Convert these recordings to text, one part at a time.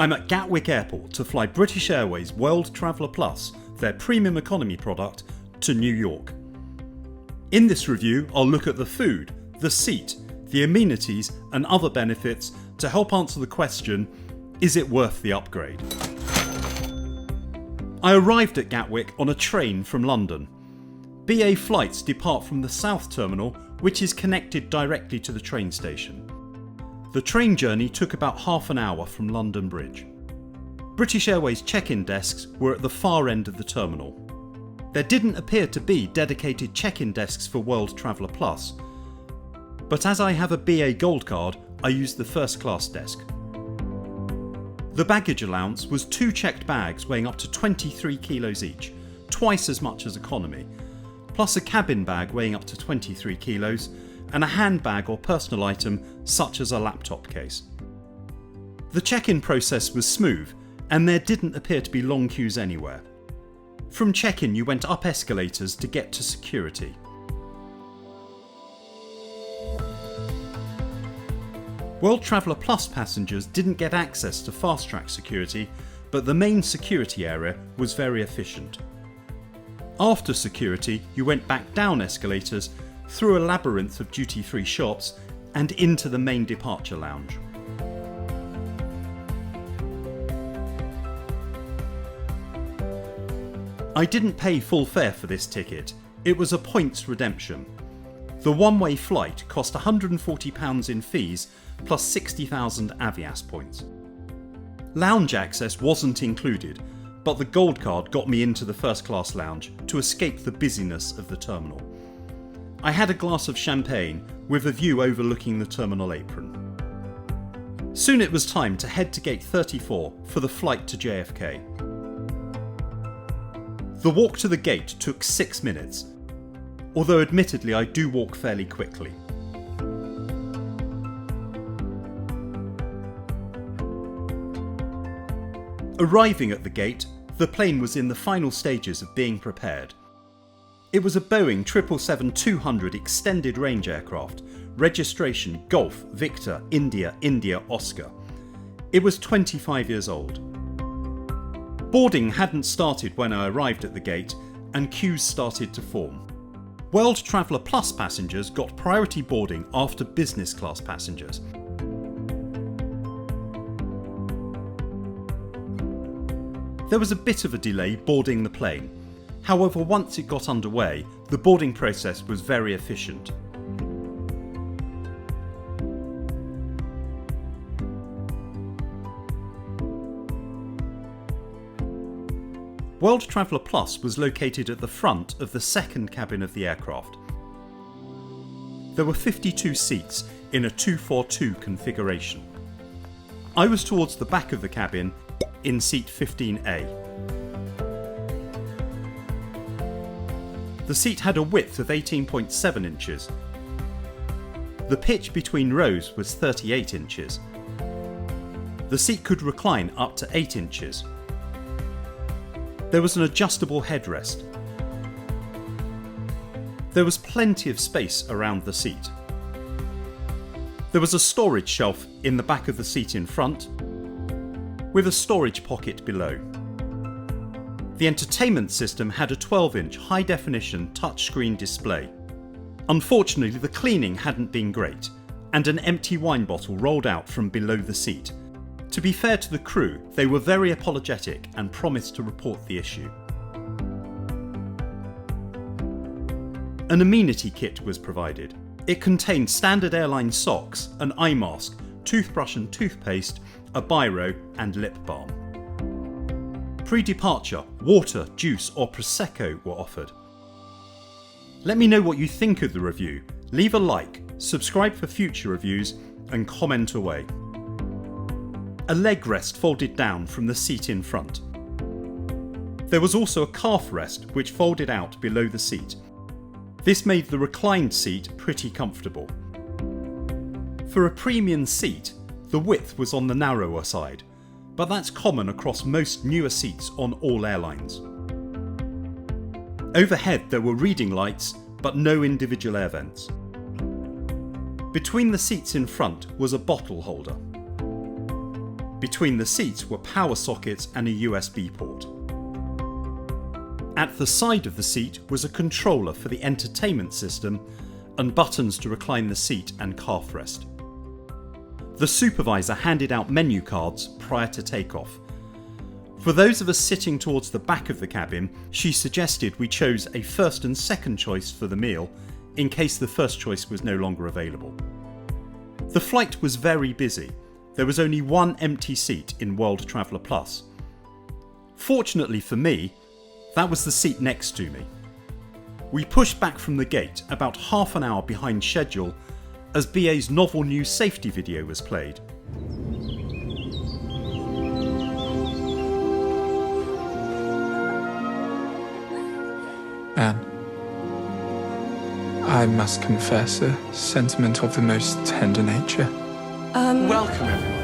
I'm at Gatwick Airport to fly British Airways World Traveller Plus, their premium economy product, to New York. In this review, I'll look at the food, the seat, the amenities and other benefits to help answer the question, is it worth the upgrade? I arrived at Gatwick on a train from London. BA flights depart from the South Terminal, which is connected directly to the train station. The train journey took about half an hour from London Bridge. British Airways check-in desks were at the far end of the terminal. There didn't appear to be dedicated check-in desks for World Traveller Plus, but as I have a BA Gold card, I used the first class desk. The baggage allowance was 2 checked bags weighing up to 23 kilos each, twice as much as economy, plus a cabin bag weighing up to 23 kilos, and a handbag or personal item such as a laptop case. The check-in process was smooth and there didn't appear to be long queues anywhere. From check-in you went up escalators to get to security. World Traveller Plus passengers didn't get access to fast-track security, but the main security area was very efficient. After security you went back down escalators, through a labyrinth of duty-free shops and into the main departure lounge. I didn't pay full fare for this ticket, it was a points redemption. The one-way flight cost £140 in fees plus 60,000 Avias points. Lounge access wasn't included, but the Gold card got me into the first class lounge to escape the busyness of the terminal. I had a glass of champagne with a view overlooking the terminal apron. Soon it was time to head to gate 34 for the flight to JFK. The walk to the gate took 6 minutes, although admittedly I do walk fairly quickly. Arriving at the gate, the plane was in the final stages of being prepared. It was a Boeing 777-200 extended range aircraft, registration Golf Victor India India Oscar. It was 25 years old. Boarding hadn't started when I arrived at the gate and queues started to form. World Traveller Plus passengers got priority boarding after business class passengers. There was a bit of a delay boarding the plane. However, once it got underway, the boarding process was very efficient. World Traveller Plus was located at the front of the second cabin of the aircraft. There were 52 seats in a 242 configuration. I was towards the back of the cabin in seat 15A. The seat had a width of 18.7 inches. The pitch between rows was 38 inches. The seat could recline up to 8 inches. There was an adjustable headrest. There was plenty of space around the seat. There was a storage shelf in the back of the seat in front, with a storage pocket below. The entertainment system had a 12-inch high-definition touchscreen display. Unfortunately, the cleaning hadn't been great, and an empty wine bottle rolled out from below the seat. To be fair to the crew, they were very apologetic and promised to report the issue. An amenity kit was provided. It contained standard airline socks, an eye mask, toothbrush and toothpaste, a biro and lip balm. Pre-departure, water, juice or Prosecco were offered. Let me know what you think of the review. Leave a like, subscribe for future reviews and comment away. A leg rest folded down from the seat in front. There was also a calf rest which folded out below the seat. This made the reclined seat pretty comfortable. For a premium seat, the width was on the narrower side, but that's common across most newer seats on all airlines. Overhead there were reading lights, but no individual air vents. Between the seats in front was a bottle holder. Between the seats were power sockets and a USB port. At the side of the seat was a controller for the entertainment system and buttons to recline the seat and calf rest. The supervisor handed out menu cards prior to takeoff. For those of us sitting towards the back of the cabin, she suggested we chose a first and second choice for the meal in case the first choice was no longer available. The flight was very busy. There was only one empty seat in World Traveller Plus. Fortunately for me, that was the seat next to me. We pushed back from the gate about half an hour behind schedule as BA's novel new safety video was played. Anne, I must confess a sentiment of the most tender nature. Welcome, everyone.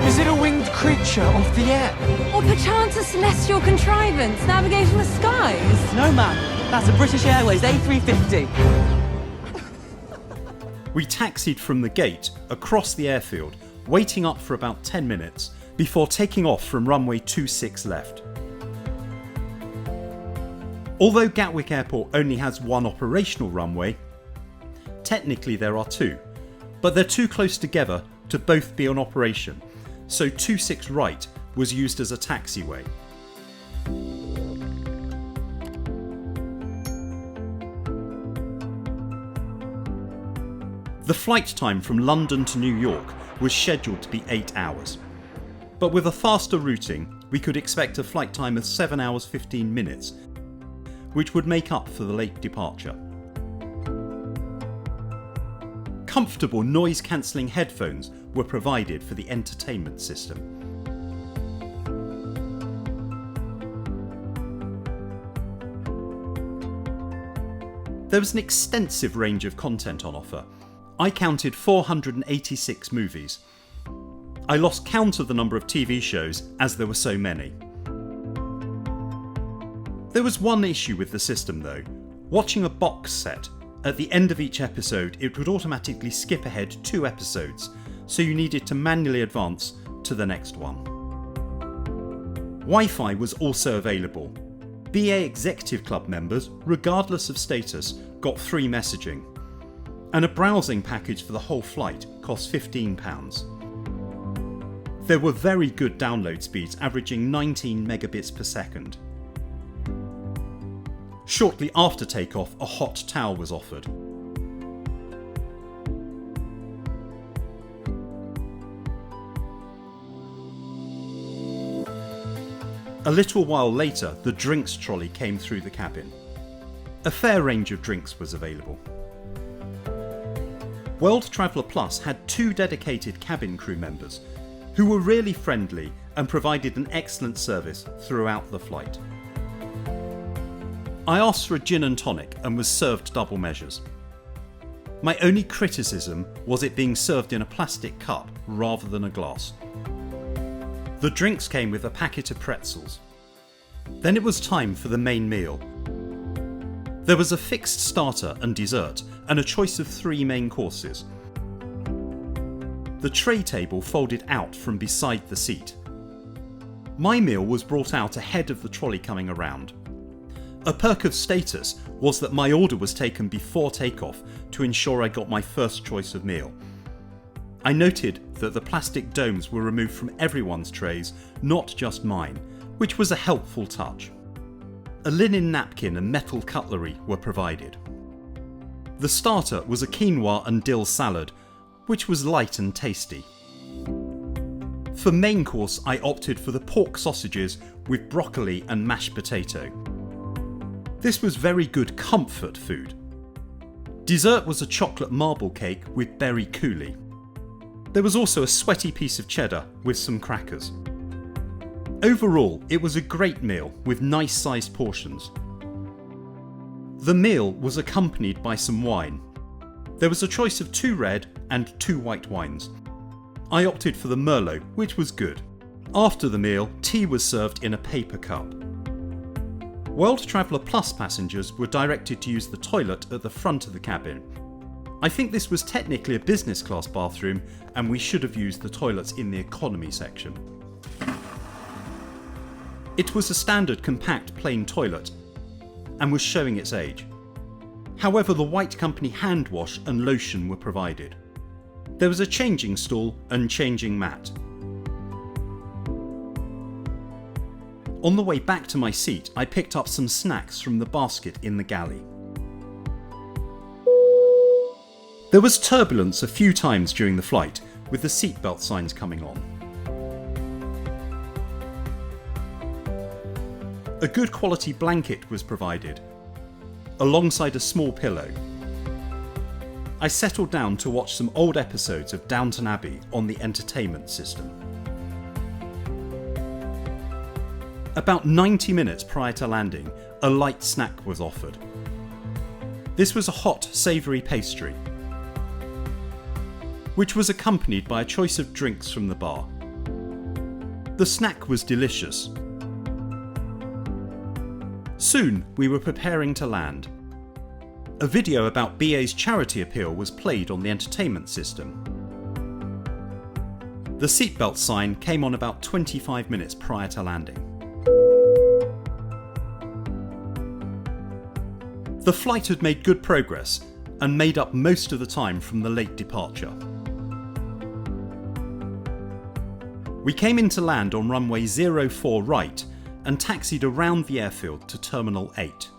Is it a winged creature of the air? Or perchance a celestial contrivance navigating the skies? No, ma'am. That's a British Airways A350. We taxied from the gate across the airfield, waiting up for about 10 minutes before taking off from runway 26 left. Although Gatwick Airport only has one operational runway, technically there are two, but they're too close together to both be on operation, so 26 right was used as a taxiway. The flight time from London to New York was scheduled to be 8 hours, but with a faster routing we could expect a flight time of 7 hours 15 minutes, which would make up for the late departure. Comfortable noise-cancelling headphones were provided for the entertainment system. There was an extensive range of content on offer. I counted 486 movies. I lost count of the number of TV shows as there were so many. There was one issue with the system though. Watching a box set, at the end of each episode it would automatically skip ahead 2 episodes, so you needed to manually advance to the next one. Wi-Fi was also available. BA Executive Club members, regardless of status, got free messaging, and a browsing package for the whole flight cost £15. There were very good download speeds averaging 19 megabits per second. Shortly after takeoff, a hot towel was offered. A little while later, the drinks trolley came through the cabin. A fair range of drinks was available. World Traveller Plus had 2 dedicated cabin crew members who were really friendly and provided an excellent service throughout the flight. I asked for a gin and tonic and was served double measures. My only criticism was it being served in a plastic cup rather than a glass. The drinks came with a packet of pretzels. Then it was time for the main meal. There was a fixed starter and dessert and a choice of 3 main courses. The tray table folded out from beside the seat. My meal was brought out ahead of the trolley coming around. A perk of status was that my order was taken before takeoff to ensure I got my first choice of meal. I noted that the plastic domes were removed from everyone's trays, not just mine, which was a helpful touch. A linen napkin and metal cutlery were provided. The starter was a quinoa and dill salad, which was light and tasty. For main course, I opted for the pork sausages with broccoli and mashed potato. This was very good comfort food. Dessert was a chocolate marble cake with berry coulis. There was also a sweaty piece of cheddar with some crackers. Overall, it was a great meal with nice sized portions. The meal was accompanied by some wine. There was a choice of 2 red and 2 white wines. I opted for the Merlot, which was good. After the meal, tea was served in a paper cup. World Traveller Plus passengers were directed to use the toilet at the front of the cabin. I think this was technically a business class bathroom and we should have used the toilets in the economy section. It was a standard compact plain toilet and was showing its age. However, the White Company hand wash and lotion were provided. There was a changing stall and changing mat. On the way back to my seat, I picked up some snacks from the basket in the galley. There was turbulence a few times during the flight, with the seatbelt signs coming on. A good quality blanket was provided, alongside a small pillow. I settled down to watch some old episodes of Downton Abbey on the entertainment system. About 90 minutes prior to landing, a light snack was offered. This was a hot, savoury pastry, which was accompanied by a choice of drinks from the bar. The snack was delicious. Soon we were preparing to land. A video about BA's charity appeal was played on the entertainment system. The seatbelt sign came on about 25 minutes prior to landing. The flight had made good progress and made up most of the time from the late departure. We came into land on runway 04 right and taxied around the airfield to Terminal 8.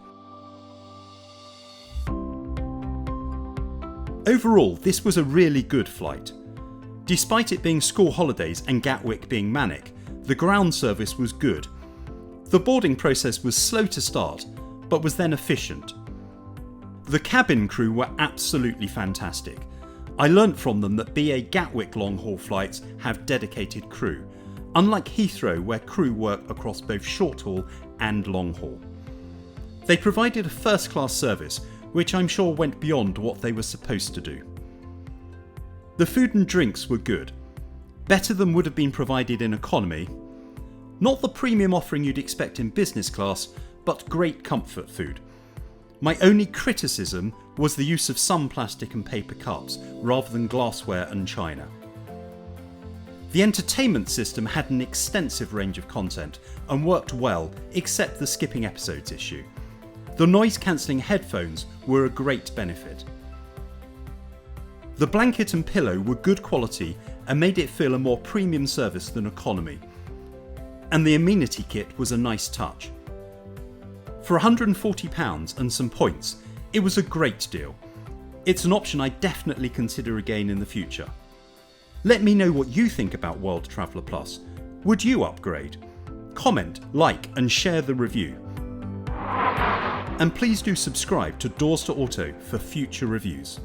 Overall, this was a really good flight. Despite it being school holidays and Gatwick being manic, the ground service was good. The boarding process was slow to start, but was then efficient. The cabin crew were absolutely fantastic. I learnt from them that BA Gatwick long-haul flights have dedicated crew, unlike Heathrow where crew work across both short-haul and long-haul. They provided a first-class service, which I'm sure went beyond what they were supposed to do. The food and drinks were good, better than would have been provided in economy. Not the premium offering you'd expect in business class, but great comfort food. My only criticism was the use of some plastic and paper cups rather than glassware and china. The entertainment system had an extensive range of content and worked well, except the skipping episodes issue. The noise-cancelling headphones were a great benefit. The blanket and pillow were good quality and made it feel a more premium service than economy. And the amenity kit was a nice touch. For £140 and some points, it was a great deal. It's an option I definitely consider again in the future. Let me know what you think about World Traveller Plus. Would you upgrade? Comment, like and share the review. And please do subscribe to Doors to Auto for future reviews.